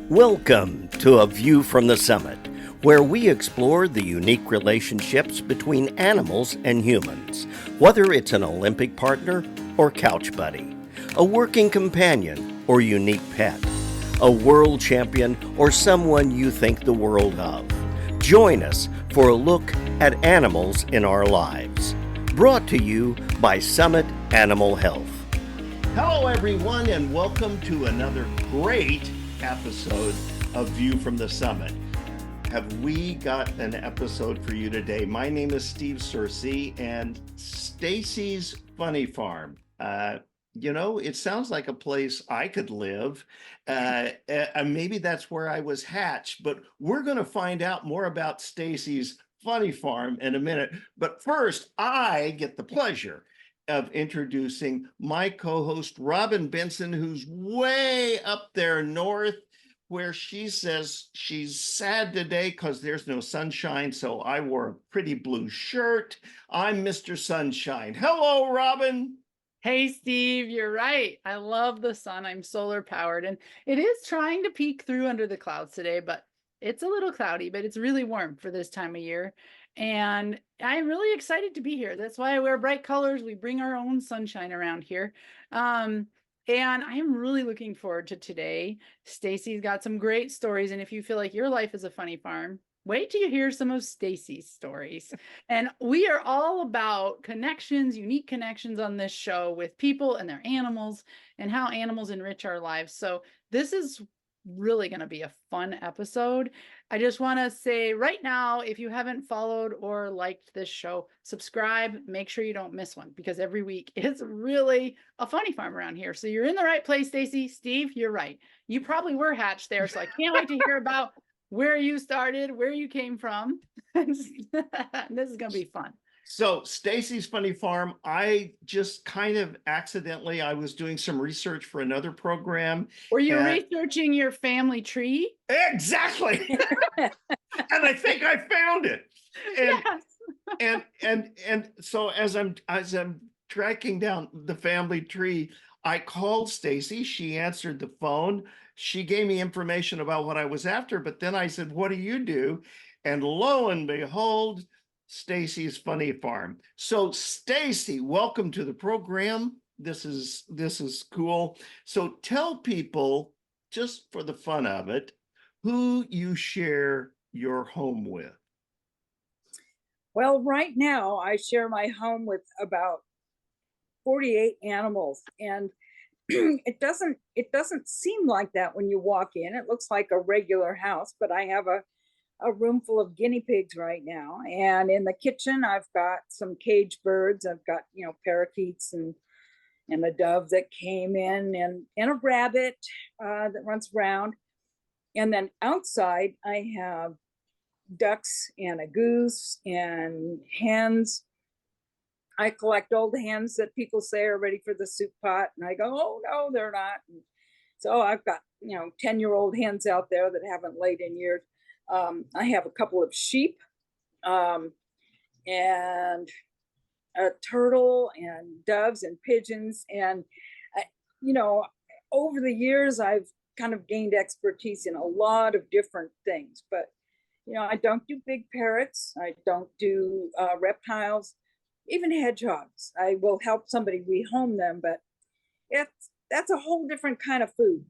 Welcome to A View from the Summit, where we explore the unique relationships between animals and humans, whether it's an Olympic partner or couch buddy, a working companion or unique pet, a world champion or someone you think the world of. Join us for a look at animals in our lives. Brought to you by Summit Animal Health. Hello, everyone, and welcome to another great episode of View from the Summit. Have we got an episode for you today? My name is Steve Cersey, and Stacy's Funny Farm. It sounds like a place I could live. Maybe that's where I was hatched, but we're going to find out more about Stacy's Funny Farm in a minute. But first, I get the pleasure of introducing my co-host, Robin Benson, who's way up there north, where she says she's sad today because there's no sunshine, so I wore a pretty blue shirt. I'm Mr. Sunshine. Hello, Robin. Hey, Steve, you're right. I love the sun. I'm solar powered, and it is trying to peek through under the clouds today, but it's a little cloudy, but it's really warm for this time of year. And I'm really excited to be here. That's why I wear bright colors. We bring our own sunshine around here. And I am really looking forward to today. Stacy's got some great stories. And if you feel like your life is a funny farm, wait till you hear some of Stacy's stories. And we are all about connections, unique connections on this show with people and their animals and how animals enrich our lives. So this is really going to be a fun episode. I just want to say right now, if you haven't followed or liked this show, subscribe, make sure you don't miss one, because every week it's really a funny farm around here. So you're in the right place, Stacy. Steve, you're right. You probably were hatched there. So I can't wait to hear about where you started, where you came from. This is going to be fun. So Stacy's Funny Farm, I just kind of accidentally, I was doing some research for another program. Were you researching your family tree? Exactly. And I think I found it. And yes. and so as I'm tracking down the family tree, I called Stacy. She answered the phone. She gave me information about what I was after, but then I said, "What do you do?" And lo and behold, Stacy's Funny Farm. So Stacy, welcome to the program. This is cool. So tell people, just for the fun of it, who you share your home with. Well, right now I share my home with about 48 animals, and it doesn't seem like that when you walk in. It looks like a regular house, but I have a room full of guinea pigs right now. And in the kitchen, I've got some cage birds. I've got, parakeets and a dove that came in, and a rabbit that runs around. And then outside, I have ducks and a goose and hens. I collect old hens that people say are ready for the soup pot. And I go, oh, no, they're not. And so I've got, 10-year-old hens out there that haven't laid in years. I have a couple of sheep and a turtle and doves and pigeons. And, over the years, I've kind of gained expertise in a lot of different things. But, I don't do big parrots. I don't do reptiles, even hedgehogs. I will help somebody rehome them, but that's a whole different kind of food.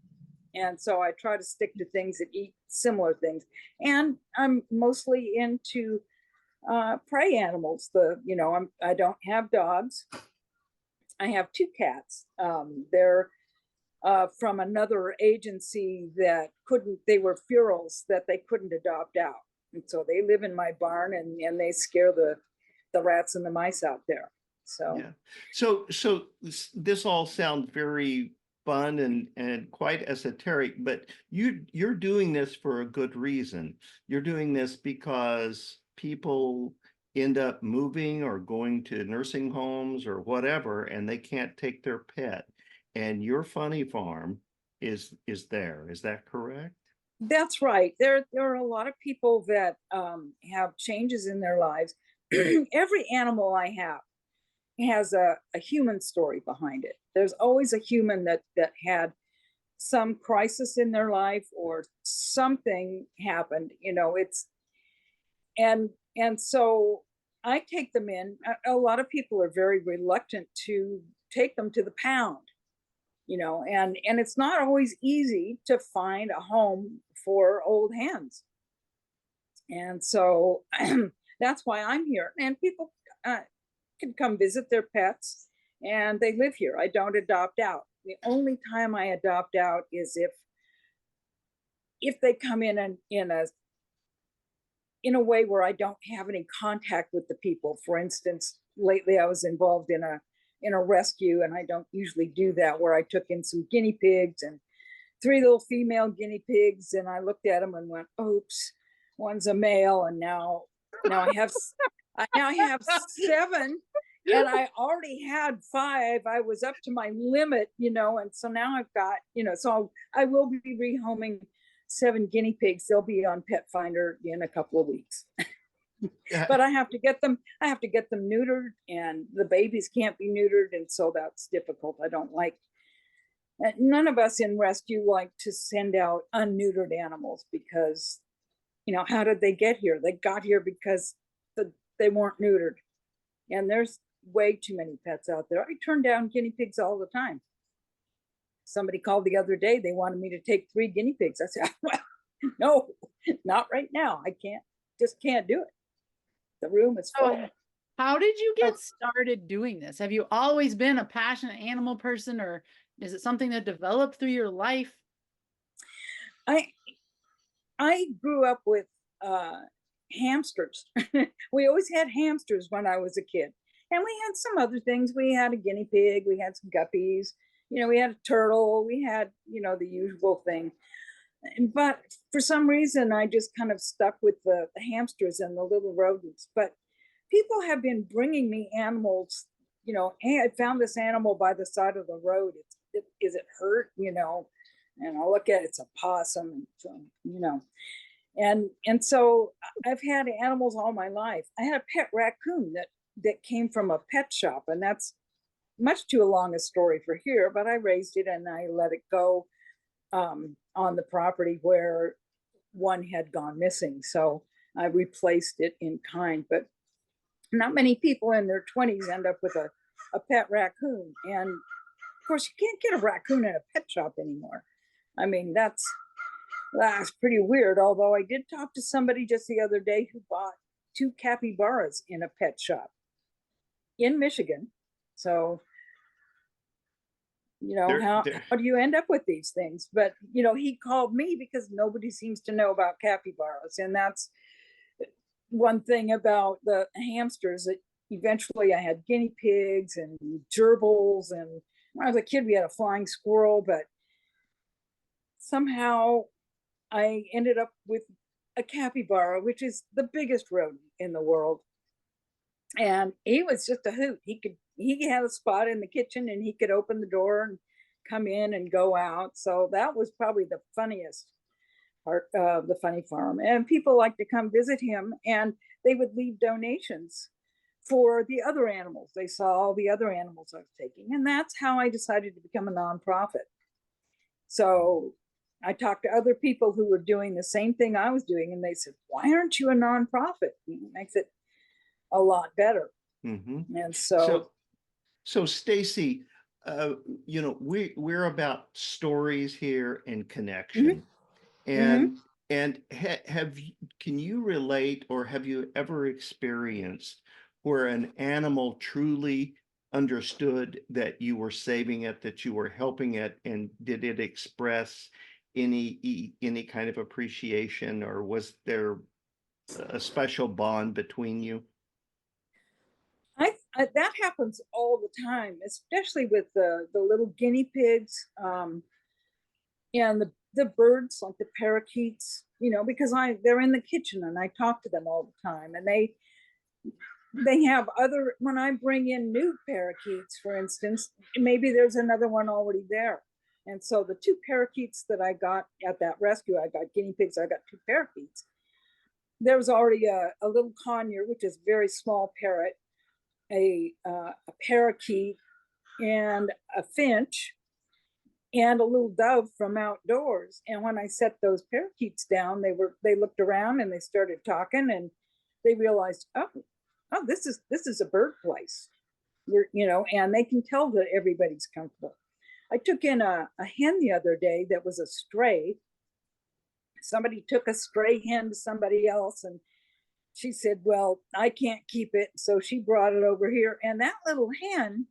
And so I try to stick to things that eat similar things. And I'm mostly into prey animals. I don't have dogs. I have 2 cats. They're from another agency they were ferals that they couldn't adopt out. And so they live in my barn, and they scare the rats and the mice out there. So, yeah. So this all sounds very fun and quite esoteric, but you're doing this for a good reason. You're doing this because people end up moving or going to nursing homes or whatever, and they can't take their pet. And your funny farm is there. Is that correct? That's right. There are a lot of people that have changes in their lives. Every animal I have has a human story behind it. There's always a human that had some crisis in their life or something happened, and so I take them in. A lot of people are very reluctant to take them to the pound, and it's not always easy to find a home for old hens. And so that's why I'm here. And people can come visit their pets, and they live here. I don't adopt out. The only time I adopt out is if they come in a way where I don't have any contact with the people. For instance, lately I was involved in a rescue, and I don't usually do that, where I took in some guinea pigs and 3 little female guinea pigs, and I looked at them and went, oops, one's a male, and now I have 7, and I already had 5. I was up to my limit, and so now I've got, so I will be rehoming 7 guinea pigs. They'll be on Pet Finder in a couple of weeks. But I have to get them neutered, and the babies can't be neutered, and so that's difficult. I don't like, none of us in rescue like to send out unneutered animals, because how did they get here? They got here because they weren't neutered, and there's way too many pets out there. I turn down guinea pigs all the time. Somebody called the other day, they wanted me to take 3 guinea pigs. I said, well, no, not right now. I just can't do it. The room is full. So how did you get started doing this? Have you always been a passionate animal person, or is it something that developed through your life? I grew up with hamsters. We always had hamsters when I was a kid. And we had some other things. We had a guinea pig, we had some guppies, we had a turtle, we had, the usual thing. But for some reason, I just kind of stuck with the hamsters and the little rodents. But people have been bringing me animals, hey, I found this animal by the side of the road. Is it hurt? And I look at it, it's a possum, and so I've had animals all my life. I had a pet raccoon that came from a pet shop, and that's much too long a story for here, but I raised it and I let it go on the property where one had gone missing. So I replaced it in kind, but not many people in their 20s end up with a pet raccoon. And of course, you can't get a raccoon in a pet shop anymore. I mean, that's pretty weird. Although I did talk to somebody just the other day who bought 2 capybaras in a pet shop in Michigan. So, how do you end up with these things? But, he called me because nobody seems to know about capybaras. And that's one thing about the hamsters, that eventually I had guinea pigs and gerbils. And when I was a kid, we had a flying squirrel, but somehow I ended up with a capybara, which is the biggest rodent in the world. And he was just a hoot. He had a spot in the kitchen, and he could open the door and come in and go out. So that was probably the funniest part of the funny farm. And people like to come visit him, and they would leave donations for the other animals. They saw all the other animals I was taking. And that's how I decided to become a nonprofit. So I talked to other people who were doing the same thing I was doing, and they said, why aren't you a nonprofit? It makes it a lot better. Mm-hmm. And so Stacy, we're about stories here and connection. Mm-hmm. And can you relate, or have you ever experienced where an animal truly understood that you were saving it, that you were helping it, and did it express any kind of appreciation, or was there a special bond between you? That happens all the time, especially with the little guinea pigs, and the birds, like the parakeets, because they're in the kitchen and I talk to them all the time, and they have other, when I bring in new parakeets, for instance, maybe there's another one already there. And so the 2 parakeets that I got at that rescue, I got guinea pigs, I got 2 parakeets. There was already a little conure, which is a very small parrot, a parakeet, and a finch. and a little dove from outdoors. And when I set those parakeets down, they looked around and they started talking, and they realized, oh, this is a bird place. And they can tell that everybody's comfortable. I took in a hen the other day that was a stray. Somebody took a stray hen to somebody else, and she said, well, I can't keep it. So she brought it over here. And that little hen,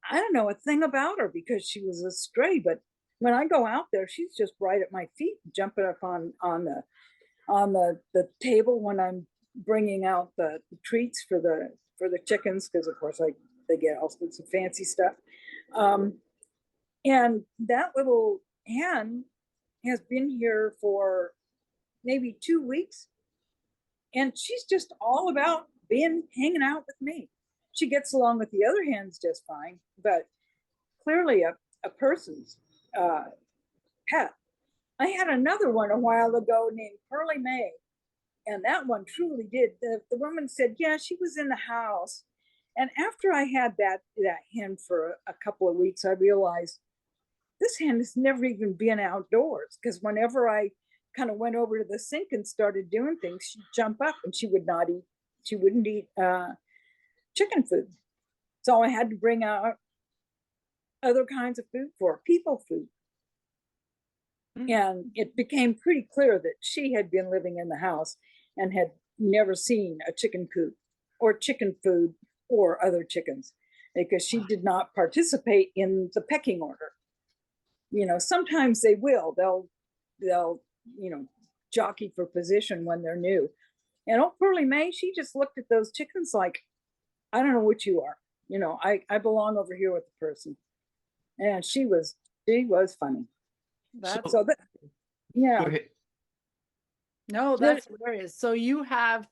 I don't know a thing about her because she was a stray, but when I go out there, she's just right at my feet, jumping up on the table when I'm bringing out the treats for the chickens, because of course they get all sorts of fancy stuff. And that little hen has been here for maybe 2 weeks, and she's just all about hanging out with me. She gets along with the other hens just fine, but clearly a person's pet. I had another one a while ago named Pearly May, and that one truly did. The woman said, yeah, she was in the house. And after I had that hen for a couple of weeks, I realized this hen has never even been outdoors, because whenever I kind of went over to the sink and started doing things, she'd jump up and she wouldn't eat chicken food. So I had to bring out other kinds of food for her, people food. And it became pretty clear that she had been living in the house and had never seen a chicken coop or chicken food or other chickens, because she did not participate in the pecking order. Sometimes they will. They'll jockey for position when they're new. And old Pearly May, she just looked at those chickens like, I don't know what you are. I belong over here with the person. And she was funny. Yeah. No, that's hilarious. So you have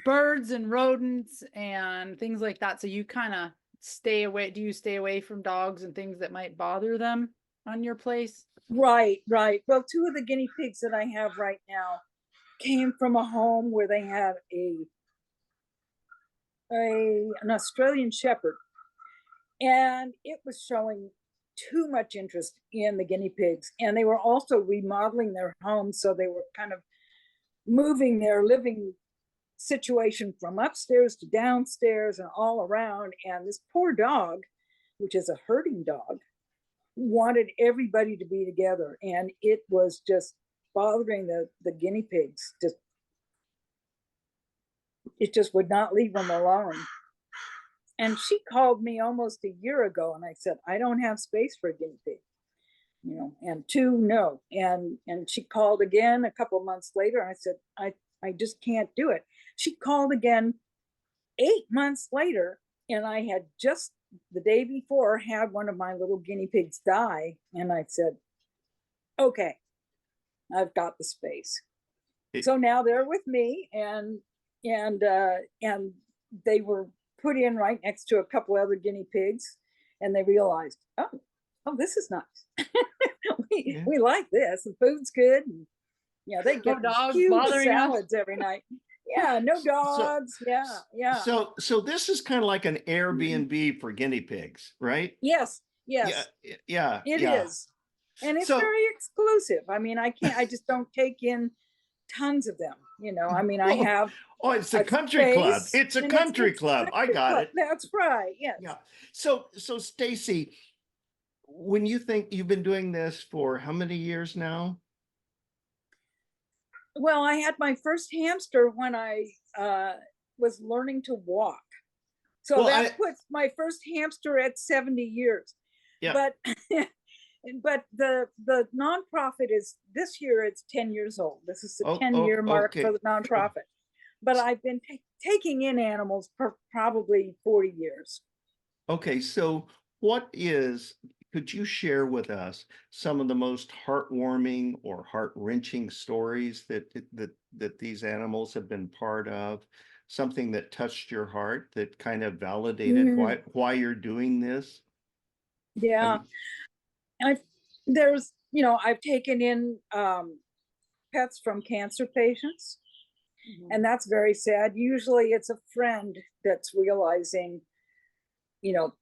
birds and rodents and things like that. So you kind of stay away. Do you stay away from dogs and things that might bother them on your place? Right. Well, 2 of the guinea pigs that I have right now came from a home where they had an Australian shepherd, and it was showing too much interest in the guinea pigs, and they were also remodeling their home, so they were kind of moving their living situation from upstairs to downstairs and all around. And this poor dog, which is a herding dog, wanted everybody to be together, and it was just bothering the guinea pigs. It just would not leave them alone. And she called me almost a year ago, and I said, I don't have space for a guinea pig, and 2, no. And she called again a couple of months later, and I said, I just can't do it. She called again 8 months later, and I had just the day before had one of my little guinea pigs die, and I said, okay, I've got the space. So now they're with me, and they were put in right next to a couple other guinea pigs, and they realized, oh, this is nice. we like this. The food's good. And, they get huge salads every night. Yeah, no dogs. Yeah. So this is kind of like an Airbnb for guinea pigs, right? Yes. Yeah. It is. And it's very exclusive. I mean, I just don't take in tons of them. I have. Oh, it's a country club. It's a country club. I got it. That's right. Yes. Yeah. So Stacy, when you think you've been doing this for how many years now? Well, I had my first hamster when I was learning to walk. So that puts my first hamster at 70 years. Yeah. But the nonprofit is, this year it's 10 years old. This is the 10-year mark for the nonprofit. But I've been taking in animals for probably 40 years. Okay, so could you share with us some of the most heartwarming or heart-wrenching stories that these animals have been part of? Something that touched your heart, that kind of validated why you're doing this? Yeah. I've taken in pets from cancer patients, and that's very sad. Usually it's a friend that's realizing,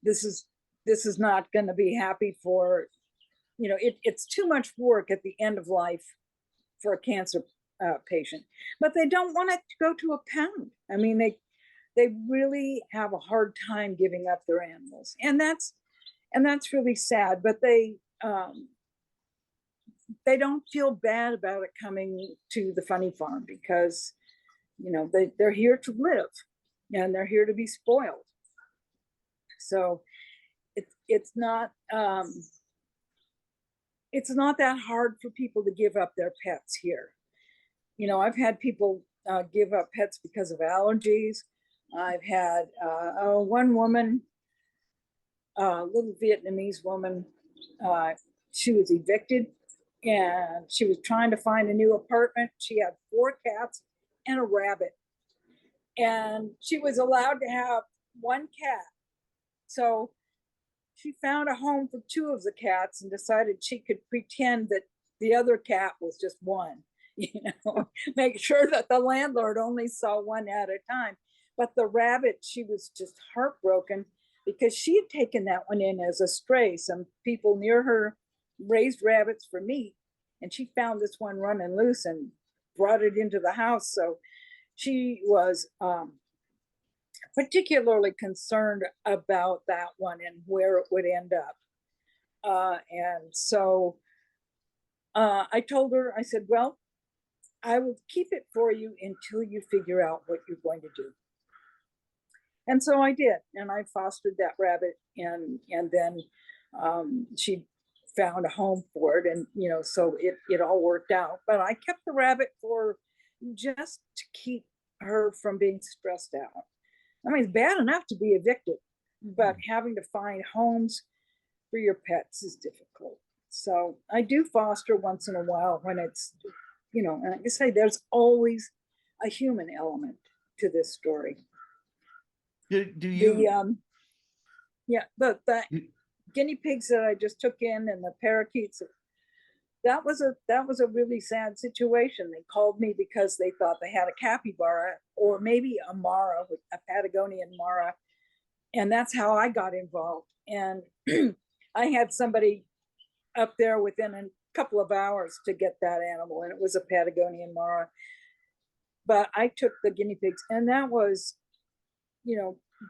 this is this is not going to be happy for, it's too much work at the end of life for a cancer patient, but they don't want it to go to a pound. I mean, they really have a hard time giving up their animals, and that's really sad. But they don't feel bad about it coming to the funny farm, because they're here to live, and they're here to be spoiled. So it's not that hard for people to give up their pets here. I've had people give up pets because of allergies. I've had one woman, a little Vietnamese woman, she was evicted, and she was trying to find a new apartment. She had 4 cats and a rabbit, and she was allowed to have 1 cat. So she found a home for 2 of the cats and decided she could pretend that the other cat was just one, make sure that the landlord only saw 1 at a time. But the rabbit, she was just heartbroken, because she had taken that one in as a stray. Some people near her raised rabbits for meat, and she found this one running loose and brought it into the house. So she was particularly concerned about that one and where it would end up. And so I told her, I said, well, I will keep it for you until you figure out what you're going to do. And so I did, and I fostered that rabbit, and then she found a home for it, and so it all worked out. But I kept the rabbit for just to keep her from being stressed out. I mean, it's bad enough to be evicted, but having to find homes for your pets is difficult. So I do foster once in a while when it's, and like I say, there's always a human element to this story. Do you? The guinea pigs that I just took in, and the parakeets, that was a really sad situation. They called me because they thought they had a capybara, or maybe a mara, a Patagonian mara, and that's how I got involved. And I had somebody up there within a couple of hours to get that animal, and it was a Patagonian mara. But I took the guinea pigs, and that was,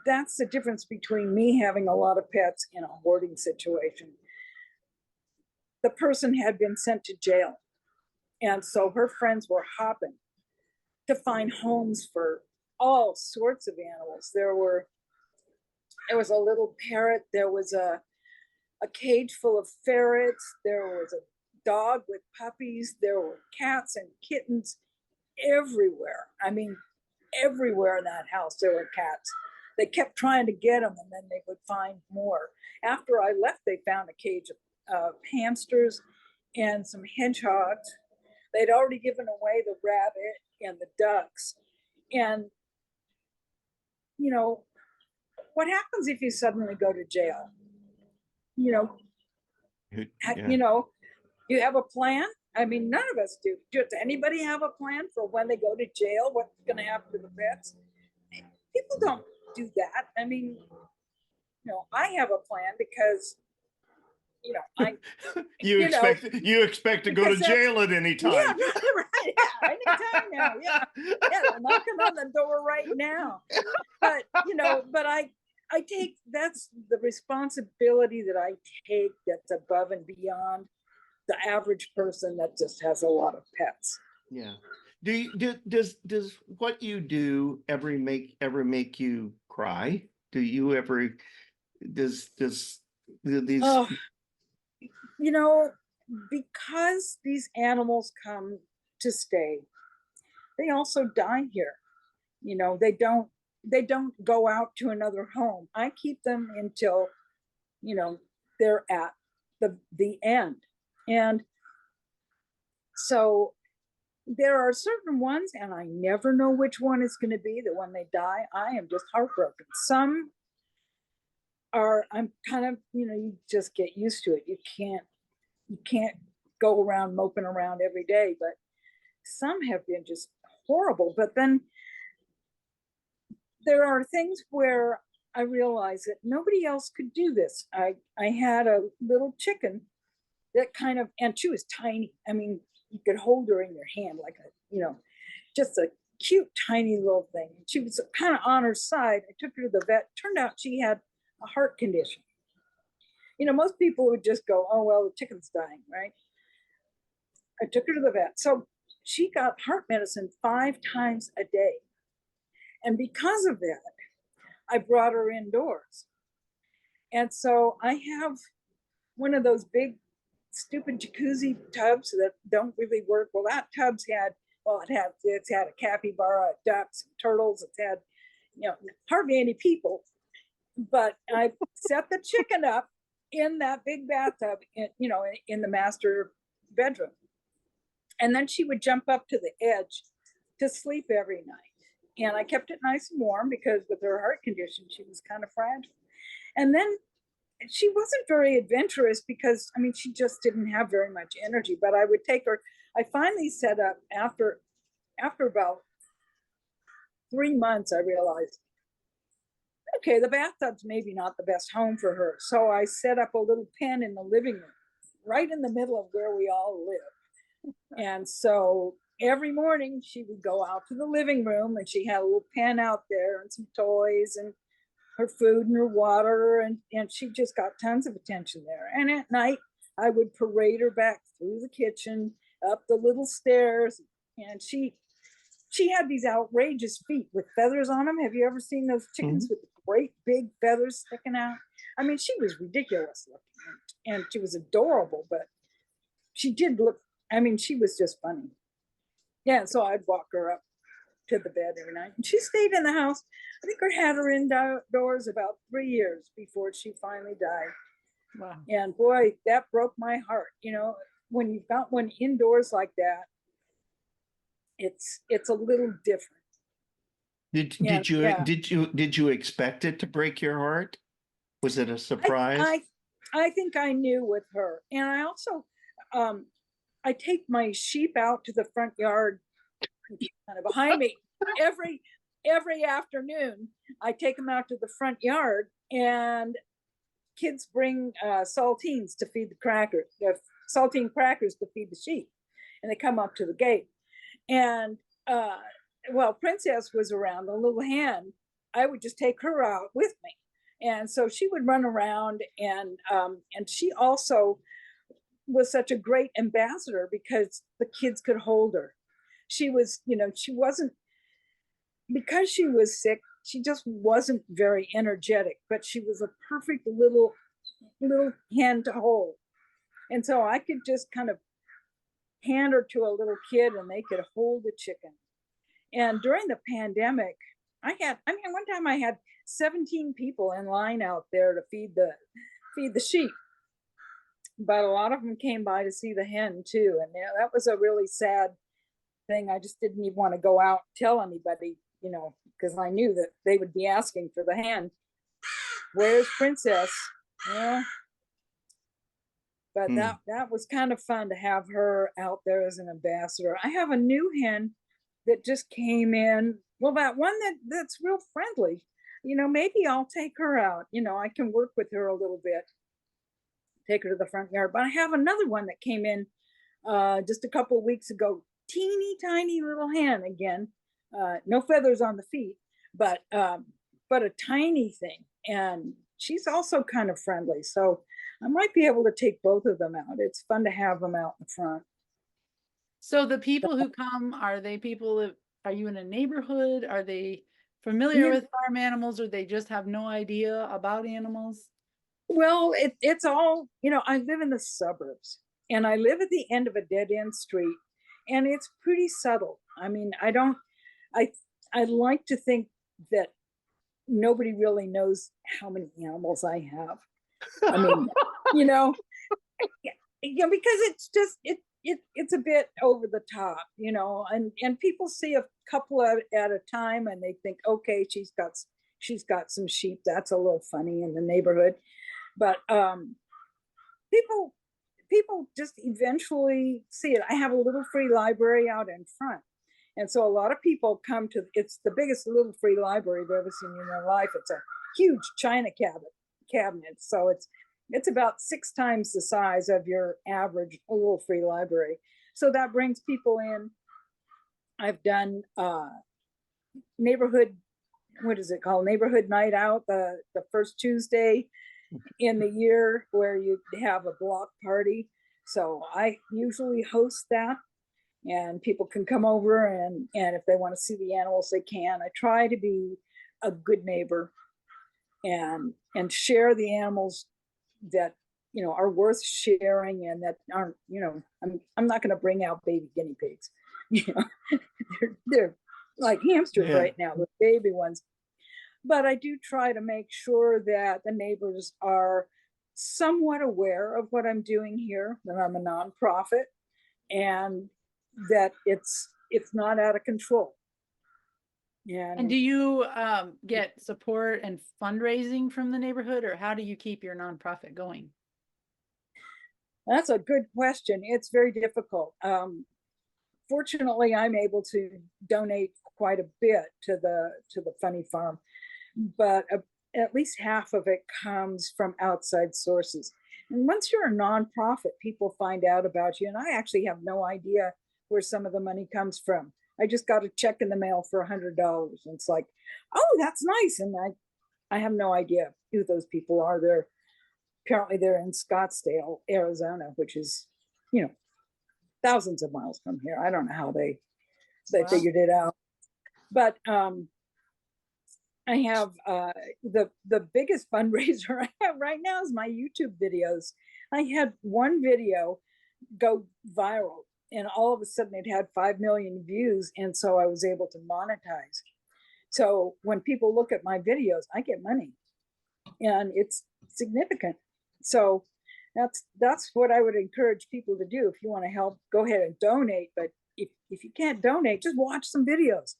that's the difference between me having a lot of pets and a hoarding situation. The person had been sent to jail, and so her friends were hopping to find homes for all sorts of animals. There was a little parrot, there was a cage full of ferrets, there was a dog with puppies, there were cats and kittens everywhere. I mean, everywhere in that house there were cats. They kept trying to get them, and then they would find more. After I left, they found a cage of hamsters and some hedgehogs. They'd already given away the rabbit and the ducks. And, what happens if you suddenly go to jail? Yeah. You have a plan? I mean, none of us do. Does anybody have a plan for when they go to jail? What's going to happen to the pets? People don't do that. I mean, I have a plan because, I. You expect to go to jail at any time. Yeah, right. Yeah, anytime now. Yeah, they're knocking on the door right now. But but I take, that's the responsibility that I take, that's above and beyond the average person that just has a lot of pets. Yeah. Does what you do ever make you cry? Do you ever does these? Oh, because these animals come to stay, they also die here. They don't go out to another home. I keep them until they're at the end. And so there are certain ones, and I never know which one is going to be that when they die, I am just heartbroken. Some are, I'm kind of, you just get used to it. You can't go around moping around every day, but some have been just horrible. But then there are things where I realized that nobody else could do this. I had a little chicken that kind of, and she was tiny. I mean, you could hold her in your hand like a, just a cute, tiny little thing. She was kind of on her side. I took her to the vet. Turned out she had a heart condition. Most people would just go, oh, well, the chicken's dying, right? I took her to the vet. So she got heart medicine 5 times a day. And because of that, I brought her indoors. And so I have one of those big, stupid jacuzzi tubs that don't really work. Well, that tub's had, it's had a capybara, ducks, turtles. It's had, hardly any people. But I set the chicken up in that big bathtub, in the master bedroom. And then she would jump up to the edge to sleep every night. And I kept it nice and warm because with her heart condition, she was kind of fragile. And then she wasn't very adventurous because, she just didn't have very much energy, but I would take her. I finally set up after about 3 months, I realized, okay, the bathtub's maybe not the best home for her. So I set up a little pen in the living room, right in the middle of where we all live. And so every morning she would go out to the living room and she had a little pen out there and some toys and her food and her water. And she just got tons of attention there. And at night I would parade her back through the kitchen, up the little stairs. And she had these outrageous feet with feathers on them. Have you ever seen those chickens with great big feathers sticking out? She was ridiculous looking and she was adorable, but she did look, she was just funny. Yeah, so I'd walk her up to the bed every night. And she stayed in the house. I think I had her indoors about 3 years before she finally died. Wow. And boy, that broke my heart. When you've got one indoors like that, it's a little different. Did you expect it to break your heart? Was it a surprise? I think I knew with her. And I also I take my sheep out to the front yard kind of behind me every afternoon. I take them out to the front yard and kids bring saltines to feed saltine crackers to feed the sheep. And they come up to the gate. And Princess was around, the little hen. I would just take her out with me. And so she would run around and she also was such a great ambassador because the kids could hold her. She was, she wasn't, because she was sick, she just wasn't very energetic, but she was a perfect little hen to hold. And so I could just kind of hand her to a little kid and they could hold the chicken. And during the pandemic, one time I had 17 people in line out there to feed the sheep. But a lot of them came by to see the hen too. And that was a really sad thing. I just didn't even want to go out and tell anybody, because I knew that they would be asking for the hen. Where's Princess? Yeah. But that was kind of fun to have her out there as an ambassador. I have a new hen that just came in. Well, that one that's real friendly. Maybe I'll take her out. I can work with her a little bit. Take her to the front yard. But I have another one that came in just a couple of weeks ago. Teeny tiny little hen again. No feathers on the feet, but a tiny thing. And she's also kind of friendly. So I might be able to take both of them out. It's fun to have them out in front. So the people who come, are they people that, are you in a neighborhood? Are they familiar with farm animals, or they just have no idea about animals? Well, it's all, I live in the suburbs and I live at the end of a dead end street and it's pretty subtle. I like to think that nobody really knows how many animals I have. Because it's just, it's a bit over the top, and people see a couple at a time and they think, okay, she's got some sheep. That's a little funny in the neighborhood. But people just eventually see it. I have a little free library out in front. And so a lot of people come to, it's the biggest little free library they've ever seen in their life. huge china cabinet. So it's about 6 times the size of your average little free library. So that brings people in. I've done neighborhood, what is it called? Neighborhood night out, the first Tuesday in the year, where you have a block party. So I usually host that, and people can come over, and if they want to see the animals, they can. I try to be a good neighbor and share the animals that are worth sharing, and that aren't, I'm not going to bring out baby guinea pigs. They're like hamsters right now, with baby ones. But I do try to make sure that the neighbors are somewhat aware of what I'm doing here, that I'm a nonprofit, and that it's not out of control. And do you get support and fundraising from the neighborhood, or how do you keep your nonprofit going? That's a good question. It's very difficult. Fortunately, I'm able to donate quite a bit to the funny farm, but at least half of it comes from outside sources. And once you're a nonprofit, people find out about you, and I actually have no idea where some of the money comes from. I just got a check in the mail for $100, and it's like, oh, that's nice. And I have no idea who those people are. Apparently they're in Scottsdale, Arizona, which is, thousands of miles from here. I don't know how they figured it out. But I have the biggest fundraiser I have right now is my YouTube videos. I had one video go viral, and all of a sudden it had 5 million views, and so I was able to monetize. So when people look at my videos, I get money, and it's significant. So that's what I would encourage people to do. If you want to help, go ahead and donate. But if you can't donate, just watch some videos.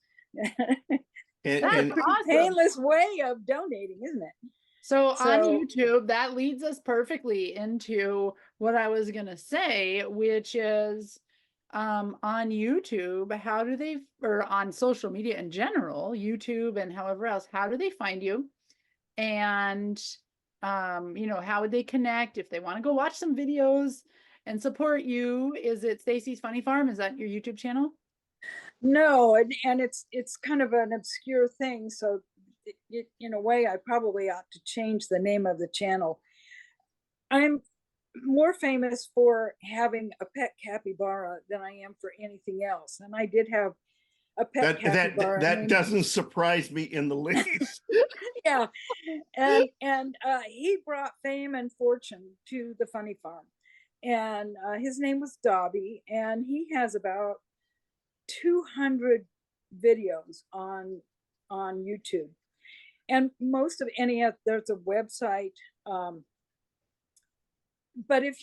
That's awesome. Painless way of donating, isn't it? So on YouTube, that leads us perfectly into what I was going to say, which is on YouTube, how do they, or on social media in general, YouTube and however else, how do they find you? And, how would they connect if they want to go watch some videos and support you? Is it Stacy's Funny Farm? Is that your YouTube channel? No, and it's kind of an obscure thing. So in a way, I probably ought to change the name of the channel. I'm more famous for having a pet capybara than I am for anything else. And I did have a pet capybara. That doesn't surprise me in the least. Yeah. And he brought fame and fortune to the funny farm. And his name was Dobby, and he has about 200 videos on YouTube. And most of there's a website. But if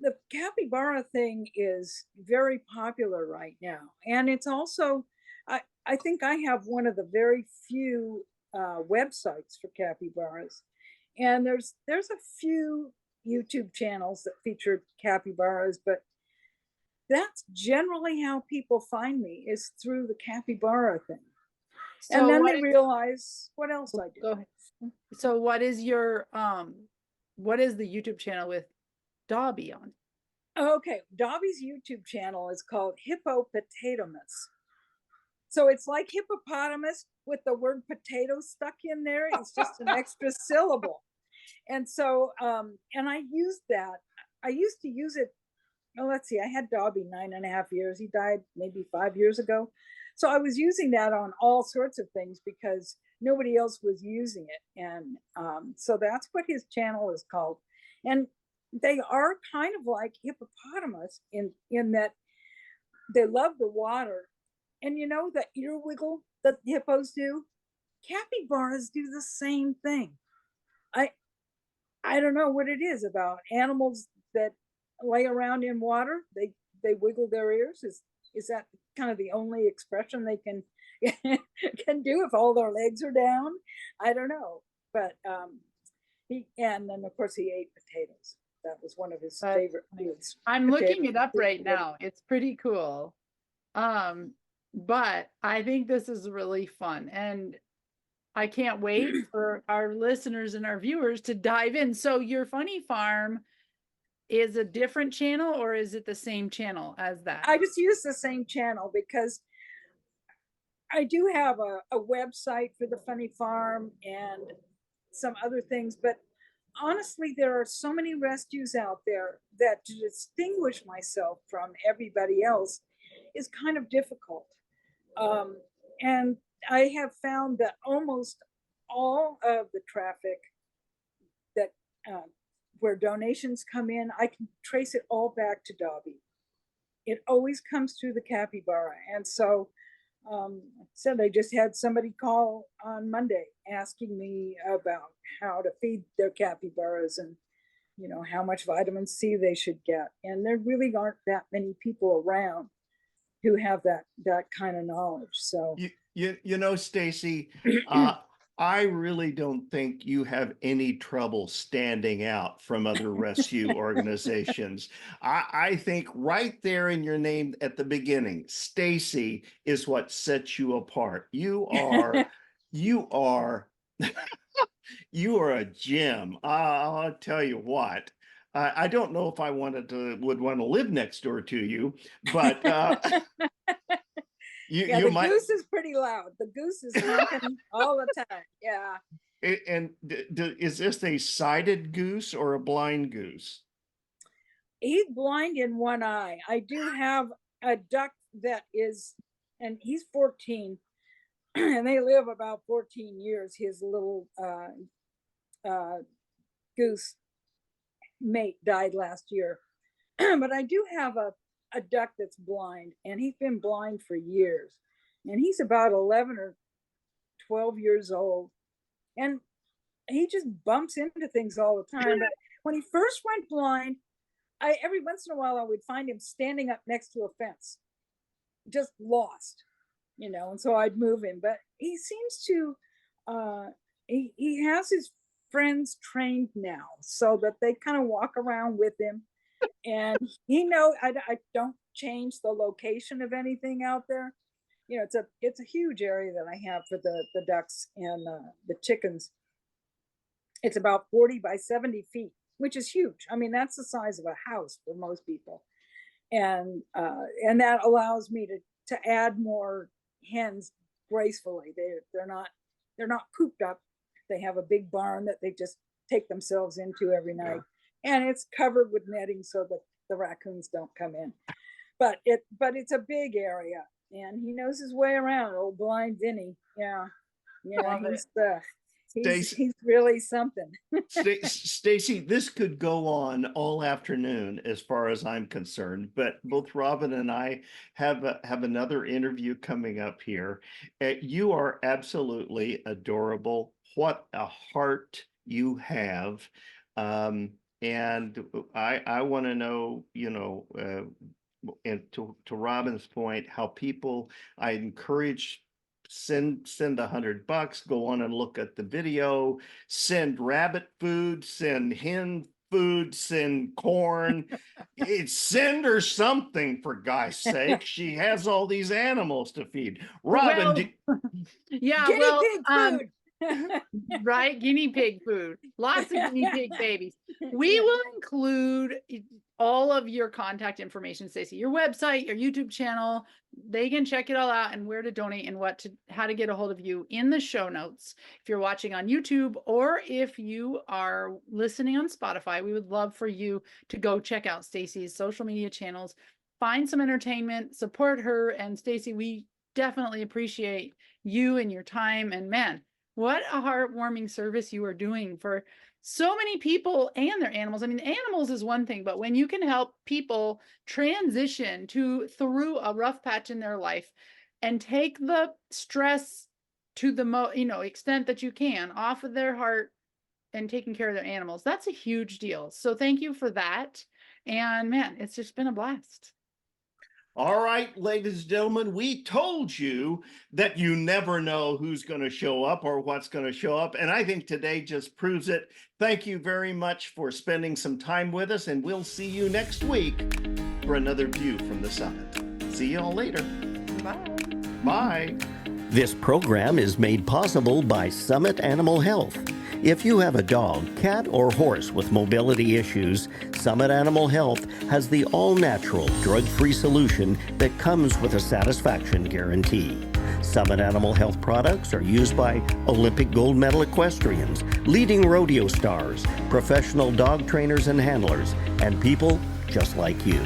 the capybara thing is very popular right now. And it's also, I think I have one of the very few websites for capybaras. And there's a few YouTube channels that feature capybaras, but that's generally how people find me, is through the capybara thing. So and then they realize what else I do. Go ahead. So what is your what is the YouTube channel with Dobby on? Okay, Dobby's YouTube channel is called Hippopotamus. So it's like hippopotamus with the word potato stuck in there. It's just an extra syllable. And so and I used that. I used to use it. Oh, let's see, I had Dobby 9.5 years. He died maybe 5 years ago. So I was using that on all sorts of things because nobody else was using it. And so that's what his channel is called. And they are kind of like hippopotamus in that they love the water. And the ear wiggle that hippos do, capybaras do the same thing. I don't know what it is about animals that lay around in water. They wiggle their ears. Is that kind of the only expression they can do if all their legs are down? I don't know. But and then of course he ate potatoes. That was one of his favorite foods. I'm looking it up right now. It's pretty cool. But I think this is really fun. And I can't wait for our listeners and our viewers to dive in. So your funny farm is a different channel, or is it the same channel as that? I just use the same channel because I do have a website for the funny farm and some other things, but honestly, there are so many rescues out there that to distinguish myself from everybody else is kind of difficult. And I have found that almost all of the traffic that where donations come in, I can trace it all back to Dobby. It always comes through the Capybara. And so said I just had somebody call on Monday asking me about how to feed their capybaras and how much vitamin C they should get. And there really aren't that many people around who have that kind of knowledge. So Stacy, I really don't think you have any trouble standing out from other rescue organizations. I think right there in your name at the beginning, Stacy, is what sets you apart. You are a gem. I'll tell you what. I don't know if I would want to live next door to you, but the goose is pretty loud. The goose is honking all the time. Yeah. And is this a sighted goose or a blind goose? He's blind in one eye. I do have a duck that is, and he's 14, and they live about 14 years. His little goose mate died last year. But I do have a duck that's blind, and he's been blind for years, and he's about 11 or 12 years old, and he just bumps into things all the time. But when he first went blind, every once in a while I would find him standing up next to a fence, just lost, and so I'd move him. But he seems to he has his friends trained now so that they kind of walk around with him. And I don't change the location of anything out there. It's a huge area that I have for the ducks and the chickens. It's about 40 by 70 feet, which is huge. I mean, that's the size of a house for most people. And that allows me to add more hens gracefully. They're not cooped up. They have a big barn that they just take themselves into every night. Yeah. And it's covered with netting so that the raccoons don't come in. But it's a big area, and he knows his way around. Old blind Vinny, yeah, he's really something. Stacy, this could go on all afternoon as far as I'm concerned. But both Robin and I have another interview coming up here. You are absolutely adorable. What a heart you have. And I want to know, and to Robin's point, how people, I encourage, send $100, go on and look at the video, send rabbit food, send hen food, send corn, send her something, for God's sake. She has all these animals to feed. Robin, guinea pig food. Right, guinea pig food, lots of guinea pig babies. We will include all of your contact information, Stacy, your website, your YouTube channel. They can check it all out, and where to donate and how to get a hold of you in the show notes. If you're watching on YouTube, or if you are listening on Spotify, we would love for you to go check out Stacy's social media channels, find some entertainment, support her. And Stacy, we definitely appreciate you and your time. And man, what a heartwarming service you are doing for so many people and their animals. I mean, animals is one thing, but when you can help people transition through a rough patch in their life and take the stress to the extent that you can off of their heart and taking care of their animals, that's a huge deal. So thank you for that. And man, it's just been a blast. All right, ladies and gentlemen, we told you that you never know who's going to show up or what's going to show up. And I think today just proves it. Thank you very much for spending some time with us. And we'll see you next week for another view from the summit. See y'all later. Bye. Bye. This program is made possible by Summit Animal Health. If you have a dog, cat, or horse with mobility issues, Summit Animal Health has the all-natural, drug-free solution that comes with a satisfaction guarantee. Summit Animal Health products are used by Olympic gold medal equestrians, leading rodeo stars, professional dog trainers and handlers, and people just like you.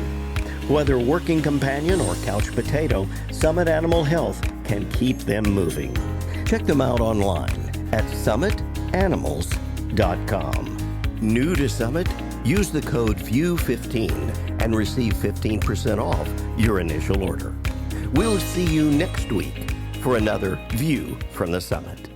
Whether working companion or couch potato, Summit Animal Health can keep them moving. Check them out online at summitanimals.com. New to Summit? Use the code VIEW15 and receive 15% off your initial order. We'll see you next week for another View from the Summit.